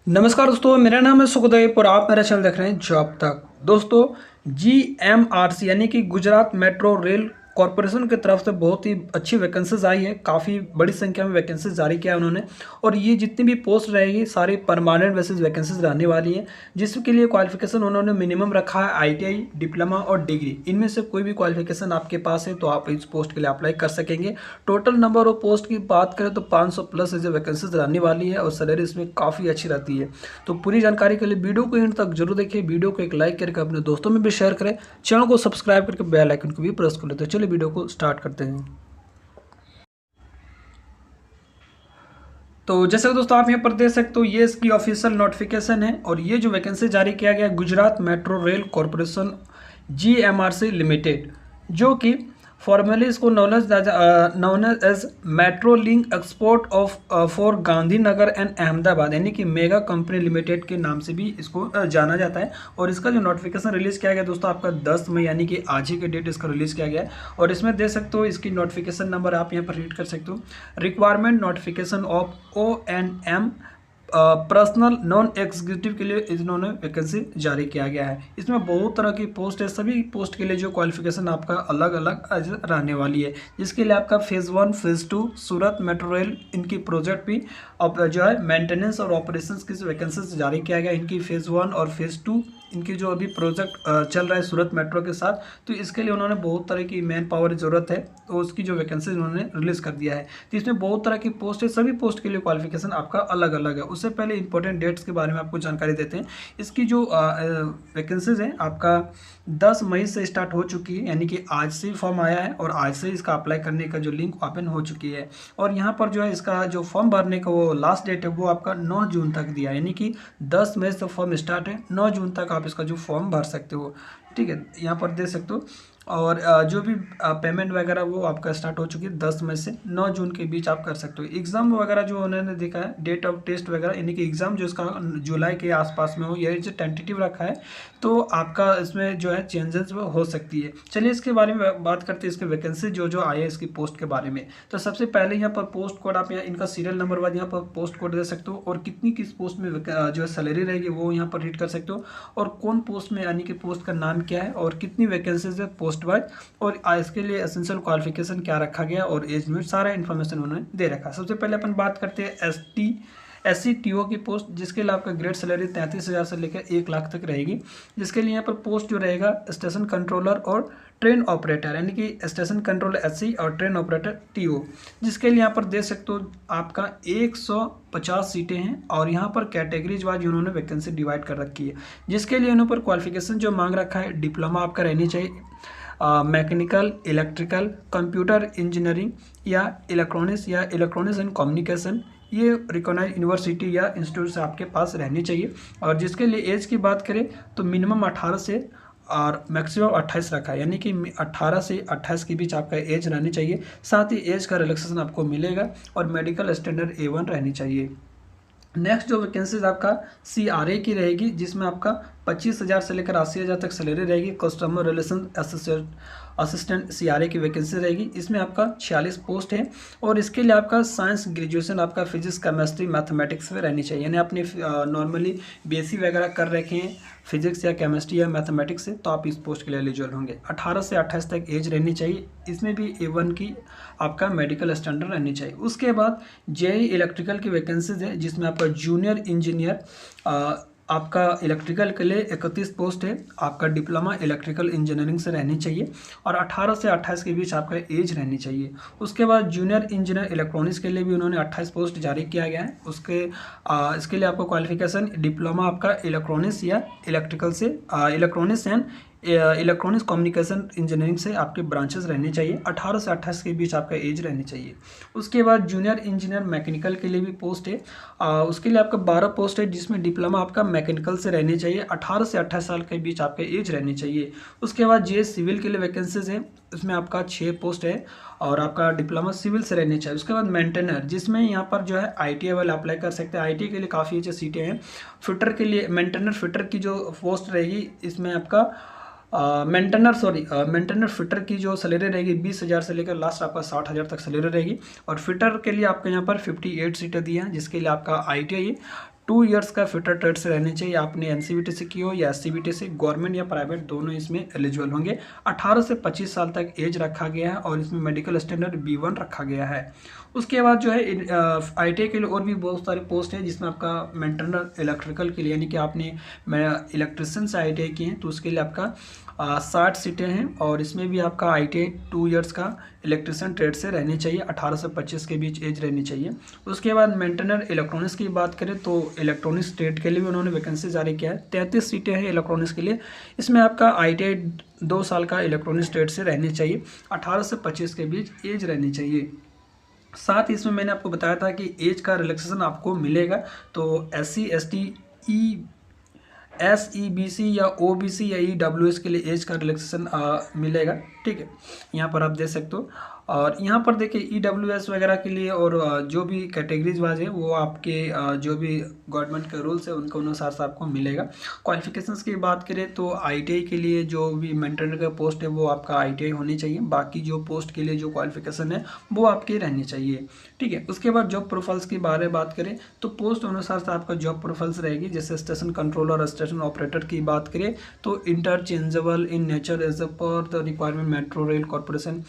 नमस्कार दोस्तों, मेरा नाम है सुखदेव और आप मेरा चैनल देख रहे हैं जॉब तक। दोस्तों, जीएमआरसी यानी कि गुजरात मेट्रो रेल कॉरपोरेशन की तरफ से बहुत ही अच्छी वैकेंसीज आई है। काफ़ी बड़ी संख्या में वैकेंसीज जारी किया है उन्होंने, और ये जितनी भी पोस्ट रहेगी सारी परमानेंट बेसिस वैकेंसीज रहने वाली है, जिसके लिए क्वालिफिकेशन उन्होंने मिनिमम रखा है आईटीआई, डिप्लोमा और डिग्री। इनमें से कोई भी क्वालिफिकेशन आपके पास है तो आप इस पोस्ट के लिए अप्लाई कर सकेंगे। टोटल नंबर ऑफ पोस्ट की बात करें तो 500 प्लस जो वैकेंसीज रहने वाली है, और सैलरी इसमें काफ़ी अच्छी रहती है। तो पूरी जानकारी के लिए वीडियो को एंड तक जरूर देखिए। वीडियो को एक लाइक करके अपने दोस्तों में भी शेयर करें, चैनल को सब्सक्राइब करके बेल आइकन को भी प्रेस कर लेते हैं। चलिए वीडियो को स्टार्ट करते हैं। तो जैसे कि दोस्तों आप यहाँ पर देख सकते हो, ये इसकी ऑफिशियल नोटिफिकेशन है, और ये जो वैकेंसी जारी किया गया है Gujarat metro rail corporation GMRC limited, जो कि फॉर्मली इसको known as metro link export of for Gandhinagar and Ahmedabad यानी कि मेगा कंपनी लिमिटेड के नाम से भी इसको जाना जाता है। और इसका जो नोटिफिकेशन रिलीज़ किया गया दोस्तों आपका 10 मई यानी कि आज ही के डेट इसका रिलीज़ किया गया है। और इसमें देख सकते हो इसकी नोटिफिकेशन नंबर आप यहाँ पर रीड कर सकते हो। Requirement notification of ONM personal non executive के लिए इन्होंने वैकेंसी जारी किया गया है। इसमें बहुत तरह की पोस्ट है, सभी पोस्ट के लिए जो क्वालिफिकेशन आपका अलग अलग रहने वाली है, जिसके लिए आपका फेज़ 1 फेज़ 2 सूरत मेट्रो रेल इनकी प्रोजेक्ट भी अब जो है मेंटेनेंस और ऑपरेशंस की वैकेंसी जारी किया गया। इनकी फेज़ 1 और फेज़ 2 इनकी जो अभी प्रोजेक्ट चल रहा है सूरत मेट्रो के साथ, तो इसके लिए उन्होंने बहुत तरह की मैन पावर की ज़रूरत है, तो उसकी जो वैकेंसी उन्होंने रिलीज़ कर दिया है। तो इसमें बहुत तरह की पोस्ट है, सभी पोस्ट के लिए क्वालिफिकेशन आपका अलग अलग है। उससे पहले इंपॉर्टेंट डेट्स के बारे में आपको जानकारी देते हैं। इसकी जो वैकेंसीज है आपका 10 मई से स्टार्ट हो चुकी है, यानी कि आज से फॉर्म आया है और आज से इसका अप्लाई करने का जो लिंक ओपन हो चुकी है। और यहाँ पर जो है इसका जो फॉर्म भरने का वो लास्ट डेट है वो आपका 9 जून तक दिया है, यानी कि 10 मई से फॉर्म स्टार्ट है, 9 जून तक आप इसका जो फॉर्म भर सकते हो। ठीक है, यहाँ पर दे सकते हो। और जो भी पेमेंट वगैरह वो आपका स्टार्ट हो चुकी है 10 मई से 9 जून के बीच आप कर सकते हो। एग्ज़ाम वगैरह जो उन्होंने देखा है, डेट ऑफ टेस्ट वगैरह यानी कि एग्ज़ाम जो इसका जुलाई के आसपास में हो, यही जो टेंटेटिव रखा है, तो आपका इसमें जो है चेंजेस वो हो सकती है। चलिए इसके बारे में बात करते हैं, इसके वैकेंसी जो जो आए इसकी पोस्ट के बारे में। तो सबसे पहले यहाँ पर पोस्ट कोड आप यहाँ इनका सीरियल नंबर वाइज यहाँ पर पोस्ट कोड दे सकते हो, और कितनी किस पोस्ट में जो है सैलरी रहेगी वो यहाँ पर रीड कर सकते हो, और कौन पोस्ट में यानी कि पोस्ट का नाम क्या है और कितनी वैकेंसीज है पोस्ट वाइज, और इसके लिए एसेंशियल क्वालिफिकेशन क्या रखा गया और एज लिमिट सारा इन्फॉर्मेशन उन्होंने दे रखा है। सबसे पहले अपन बात करते हैं SCTO की पोस्ट, जिसके लिए आपका ग्रेड सैलरी 33,000 से लेकर 1 लाख तक रहेगी। जिसके लिए यहाँ पर पोस्ट जो रहेगा स्टेशन कंट्रोलर और ट्रेन ऑपरेटर, यानी कि स्टेशन कंट्रोलर SC और ट्रेन ऑपरेटर TO, जिसके लिए यहाँ पर देख सकते हो आपका 150 सीटें हैं, और यहाँ पर कैटेगरीज वाइज उन्होंने वैकेंसी डिवाइड कर रखी है। जिसके लिए उन्होंने पर क्वालिफिकेशन जो मांग रखा है, डिप्लोमा आपका रहनी चाहिए मैकेनिकल, इलेक्ट्रिकल, कंप्यूटर इंजीनियरिंग या इलेक्ट्रॉनिक्स एंड कम्युनिकेशन, ये रिकॉग्नाइज यूनिवर्सिटी या इंस्टीट्यूट से आपके पास रहनी चाहिए। और जिसके लिए एज की बात करें तो मिनिमम 18 से और मैक्सिमम 28 रखा है, यानी कि 18 से 28 के बीच आपका एज रहनी चाहिए। साथ ही एज का रिलैक्सेशन आपको मिलेगा, और मेडिकल स्टैंडर्ड A1 रहनी चाहिए। नेक्स्ट जो वैकेंसीज आपका CRA की रहेगी, जिसमें आपका 25,000 से लेकर 80,000 तक सैलरी रहेगी। कस्टमर रिलेशन असिस्टेंट CRA की वैकेंसी रहेगी। इसमें आपका 46 पोस्ट है, और इसके लिए आपका साइंस ग्रेजुएशन आपका फिजिक्स केमिस्ट्री मैथमेटिक्स में रहनी चाहिए, यानी आपने नॉर्मली BSc वगैरह कर रखे हैं फिजिक्स या केमिस्ट्री या मैथमेटिक्स से, तो आप इस पोस्ट के लिए एलिजिबल होंगे। 18 से 28 तक एज रहनी चाहिए। इसमें भी A1 की आपका मेडिकल स्टैंडर्ड रहनी चाहिए। उसके बाद JEE इलेक्ट्रिकल की वैकेंसीज है, जिसमें आपका जूनियर इंजीनियर आपका इलेक्ट्रिकल के लिए 31 पोस्ट है। आपका डिप्लोमा इलेक्ट्रिकल इंजीनियरिंग से रहनी चाहिए, और 18 से 28 के बीच आपका एज रहनी चाहिए। उसके बाद जूनियर इंजीनियर इलेक्ट्रॉनिक्स के लिए भी उन्होंने 28 पोस्ट जारी किया गया है। इसके लिए आपको क्वालिफिकेशन डिप्लोमा आपका इलेक्ट्रॉनिक्स या इलेक्ट्रिकल से electronics and electronics communication engineering से आपके ब्रांचेस रहनी चाहिए। 18 से 28 के बीच आपका एज रहनी चाहिए। उसके बाद जूनियर इंजीनियर मैकेनिकल के लिए भी पोस्ट है। उसके लिए आपका 12 पोस्ट है, जिसमें डिप्लोमा आपका मैकेनिकल से रहनी चाहिए। 18 से 28 साल के बीच आपका एज रहनी चाहिए। उसके बाद JS सिविल के लिए वैकेंसीज है, उसमें आपका 6 पोस्ट है, और आपका डिप्लोमा सिविल से रहनी चाहिए। उसके बाद मेंटेनर, जिसमें यहाँ पर जो है ITI वाले अप्लाई कर सकते हैं। ITI के लिए काफ़ी अच्छी सीटें हैं। फिटर के लिए मेंटेनर फिटर की जो पोस्ट रहेगी, इसमें आपका मेंटेनर फिटर की जो सैलरी रहेगी 20,000 से लेकर लास्ट आपका 60,000 तक सैलरी रहेगी। और फिटर के लिए आपके यहाँ पर 58 सीटें दी हैं, जिसके लिए आपका ITI 2 ईयर्स का फिटर ट्रेड से रहने चाहिए। आपने एनसीवीटी से की हो या एससीवीटी से, गवर्नमेंट या प्राइवेट दोनों इसमें एलिजिबल होंगे। 18 से 25 साल तक एज रखा गया है और इसमें मेडिकल स्टैंडर्ड B1 रखा गया है। उसके बाद जो है ITI के लिए और भी बहुत सारे पोस्ट है, जिसमें आपका मेंटेनर इलेक्ट्रिकल के लिए, यानी कि आपने इलेक्ट्रिशियन से ITI की है तो उसके लिए आपका 60 सीटें हैं और इसमें भी आपका ITI 2 ईयर्स का इलेक्ट्रिशियन ट्रेड से रहनी चाहिए, 18 से 25 के बीच एज रहनी चाहिए। उसके बाद मेंटेनर इलेक्ट्रॉनिक्स की बात करें तो इलेक्ट्रॉनिक्स ट्रेड के लिए भी उन्होंने वैकेंसी जारी किया है। 33 सीटें हैं इलेक्ट्रॉनिक्स के लिए। इसमें आपका ITI 2 साल का इलेक्ट्रॉनिक्स ट्रेड से रहनी चाहिए, 18 से 25 के बीच एज रहनी चाहिए। साथ ही इसमें मैंने आपको बताया था कि एज का रिलैक्सेशन आपको मिलेगा, तो SC ST SEBC या OBC या EWS के लिए एज का रिलैक्सेशन मिलेगा। ठीक है, यहाँ पर आप देख सकते हो। और यहाँ पर देखिए EWS वगैरह के लिए और जो भी कैटेगरीज वाइज है वो आपके जो भी गवर्नमेंट के रूल्स है उनके अनुसार से आपको मिलेगा। क्वालिफिकेशंस की बात करें तो ITI के लिए जो भी मेंटेनर का पोस्ट है वो आपका ITI होनी चाहिए, बाकी जो पोस्ट के लिए जो क्वालिफिकेशन है वो आपकी रहनी चाहिए। ठीक है, उसके बाद जॉब प्रोफाइल्स के बारे में बात करें तो पोस्ट अनुसार से आपका जॉब प्रोफाइल्स रहेगी। जैसे स्टेशन कंट्रोलर और स्टेशन ऑपरेटर की बात करें तो interchangeable in nature as per the requirement metro rail corporation,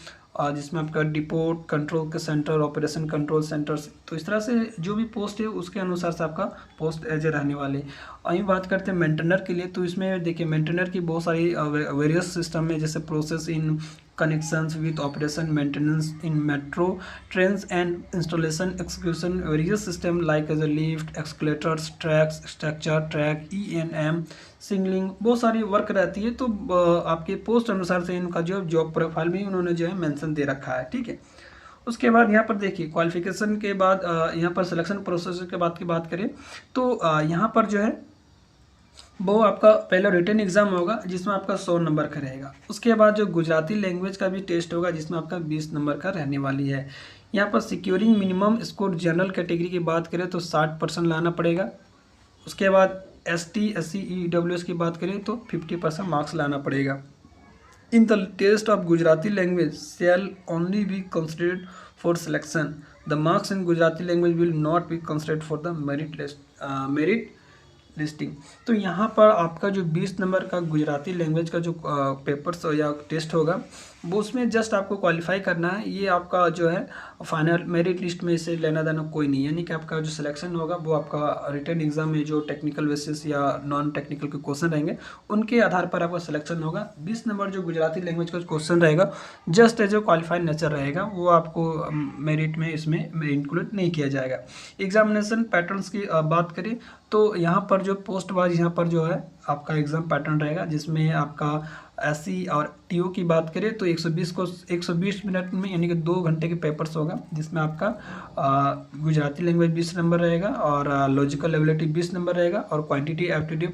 जिसमें आपका डिपोट कंट्रोल के सेंटर, ऑपरेशन कंट्रोल सेंटर्स, तो इस तरह से जो भी पोस्ट है उसके अनुसार से आपका पोस्ट एज रहने वाले। अभी बात करते हैं मेंटेनर के लिए, तो इसमें देखिए मेंटेनर की बहुत सारी वेरियस सिस्टम है, जैसे process in connections with operation maintenance in metro trains and installation execution various system like as a lift, escalators, tracks, structure track, E&M, singling, बहुत सारी वर्क रहती है। तो आपके पोस्ट अनुसार से इनका जो जॉब प्रोफाइल भी उन्होंने जो है मेंशन दे रखा है। ठीक है, उसके बाद यहाँ पर देखिए क्वालिफिकेशन के बाद यहाँ पर सिलेक्शन प्रोसेस के बाद की बात करें तो यहाँ पर जो है वो आपका पहला रिटन एग्जाम होगा जिसमें आपका 100 नंबर का रहेगा। उसके बाद जो गुजराती लैंग्वेज का भी टेस्ट होगा जिसमें आपका 20 नंबर का रहने वाली है। यहाँ पर securing minimum score general category की बात करें तो 60% लाना पड़ेगा। उसके बाद ST SC EWS की बात करें तो 50% मार्क्स लाना पड़ेगा। In the test of Gujarati language shall only be considered for selection, the marks in Gujarati language will not be considered for the merit listing. तो यहाँ पर आपका जो 20 नंबर का गुजराती लैंग्वेज का जो पेपर्स या टेस्ट होगा वो उसमें जस्ट आपको क्वालिफाई करना है। ये आपका जो है फाइनल मेरिट लिस्ट में से लेना देना कोई नहीं, यानी कि आपका जो सिलेक्शन होगा वो आपका रिटन एग्जाम में जो टेक्निकल बेसिस या नॉन टेक्निकल के क्वेश्चन रहेंगे उनके आधार पर आपका सिलेक्शन होगा। 20 नंबर जो गुजराती लैंग्वेज का क्वेश्चन रहेगा just as a qualified nature रहेगा, वो आपको मेरिट में इसमें इंक्लूड नहीं किया जाएगा। एग्जामिनेशन पैटर्न्स की बात करें तो यहाँ पर जो पोस्ट वाइज यहाँ पर जो है आपका एग्ज़ाम पैटर्न रहेगा, जिसमें आपका SC और TO की बात करें तो 120 मिनट में यानी कि 2 घंटे के पेपर्स होगा, जिसमें आपका गुजराती लैंग्वेज 20 नंबर रहेगा और लॉजिकल एबिलिटी 20 नंबर रहेगा और क्वांटिटी एप्टीट्यूड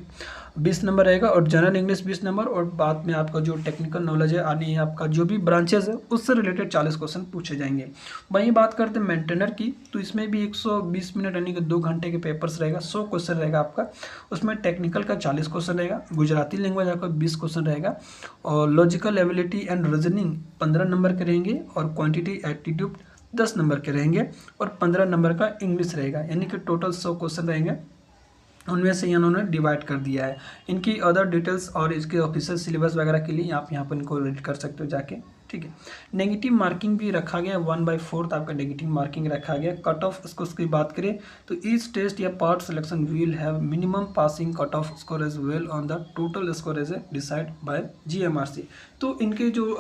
20 नंबर रहेगा और जनरल इंग्लिश 20 नंबर और बाद में आपका जो टेक्निकल नॉलेज है यानी आपका जो भी ब्रांचेज है उससे रिलेटेड 40 क्वेश्चन पूछे जाएंगे। वहीं बात करते हैं मेंटेनर की तो इसमें भी 120 मिनट यानी कि 2 घंटे के पेपर्स रहेगा, 100 क्वेश्चन रहेगा आपका। उसमें टेक्निकल का 40 क्वेश्चन रहेगा, गुजराती लैंग्वेज आपका 20 क्वेश्चन रहेगा और logical ability and reasoning 15 number के रहेंगे और क्वांटिटी एप्टीट्यूड 10 नंबर के रहेंगे और 15 नंबर का इंग्लिश रहेगा, यानी कि टोटल 100 क्वेश्चन रहेंगे। उनमें से इन्होंने डिवाइड कर दिया है। इनकी अदर डिटेल्स और इसके ऑफिशियल सिलेबस वगैरह के लिए आप यहाँ पर इनको रीड कर सकते हो जाके। ठीक है, नेगेटिव मार्किंग भी रखा गया, 1/4 आपका नेगेटिव मार्किंग रखा गया। कट ऑफ स्कोर की बात करें तो ईच टेस्ट या part selection will have minimum passing cut off score as well on the total score as decide by GMRC। तो इनके जो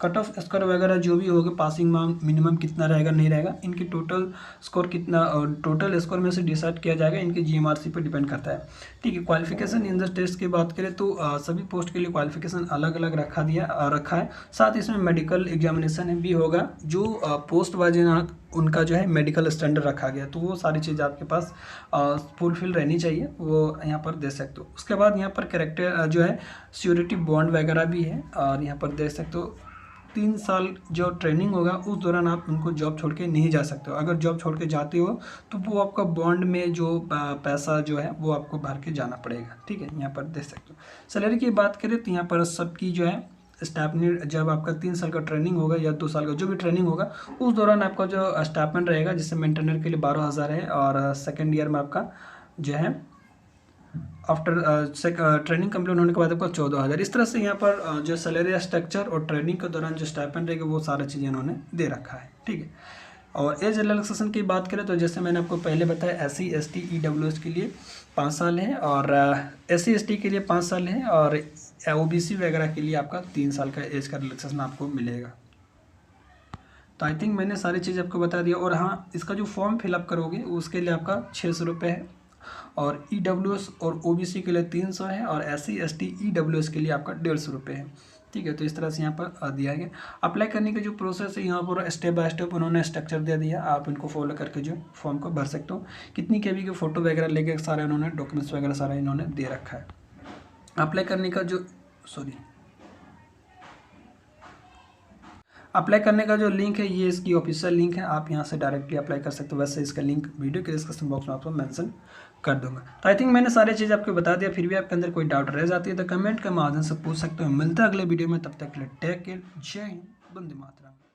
कट ऑफ स्कोर वगैरह जो भी होगा, पासिंग मार्क मिनिमम कितना रहेगा नहीं रहेगा, इनकी टोटल स्कोर कितना और टोटल स्कोर में से डिसाइड किया जाएगा, इनके GMRC पर डिपेंड करता है। ठीक है, क्वालिफिकेशन इन द टेस्ट की बात करें तो सभी पोस्ट के लिए क्वालिफिकेशन अलग अलग रखा है। साथ ही इसमें मेडिकल एग्जामिनेशन भी होगा, जो पोस्ट वाइज उनका जो है मेडिकल स्टैंडर्ड रखा गया, तो वो सारी चीज़ आपके पास फुलफिल रहनी चाहिए, वो यहाँ पर दे सकते हो। उसके बाद यहाँ पर कैरेक्टर जो है श्योरिटी बॉन्ड वगैरह भी है और यहाँ पर देख सकते हो 3 साल जो ट्रेनिंग होगा उस दौरान आप उनको जॉब छोड़ के नहीं जा सकते हो। अगर जॉब छोड़ के जाते हो तो वो आपका बॉन्ड में जो पैसा जो है वो आपको भर के जाना पड़ेगा। ठीक है, यहाँ पर देख सकते हो। सैलरी की बात करें तो यहाँ पर सबकी जो है स्टाइपेंड जब आपका 3 साल का ट्रेनिंग होगा या 2 साल का जो भी ट्रेनिंग होगा उस दौरान आपका जो स्टाइपेंड रहेगा, जिससे मेंटेनर के लिए 12,000 है और सेकेंड ईयर में आपका जो है आफ्टर ट्रेनिंग कंप्लीट होने के बाद आपको 14,000। इस तरह से यहाँ पर जो सैलरी स्ट्रक्चर और ट्रेनिंग के दौरान जो स्टाइपेंड रहेगा वो सारा चीज़ें इन्होंने दे रखा है, ठीक है। और एज रिलैक्सेशन की बात करें तो जैसे मैंने आपको पहले बताया SC ST EWS के लिए 5 साल है और SC ST के लिए 5 साल है और OBC वगैरह के लिए आपका 3 साल का एज का रिलैक्सेशन आपको मिलेगा। तो आई थिंक मैंने सारी चीज़ आपको बता दिया। और हाँ, इसका जो फॉर्म फिलअप करोगे उसके लिए आपका 600 रुपये है और EWS और OBC के लिए 300 है और SC ST EWS के लिए आपका 150 रुपये है, ठीक है। तो इस तरह से यहाँ पर दिया गया। अप्लाई करने का जो प्रोसेस है यहाँ पर स्टेप बाय स्टेप उन्होंने स्ट्रक्चर दे दिया, आप इनको फॉलो करके जो फॉर्म को भर सकते हो। कितनी केबी की फ़ोटो वगैरह लेके सारा इन्होंने डॉक्यूमेंट्स वगैरह सारा इन्होंने दे रखा है। अप्लाई करने का जो अप्लाई करने का जो लिंक है ये इसकी ऑफिशियल लिंक है, आप यहाँ से डायरेक्टली अप्लाई कर सकते हो। वैसे इसका लिंक वीडियो के डिस्क्रिप्शन बॉक्स में आपको मेंशन कर दूंगा। तो आई थिंक मैंने सारी चीज़ आपको बता दिया। फिर भी आपके अंदर कोई डाउट रह जाती है तो कमेंट के माध्यम से पूछ सकते हो। मिलता है अगले वीडियो में, तब तक के लिए टेक केयर, जय हिंद, वंदे मातरम।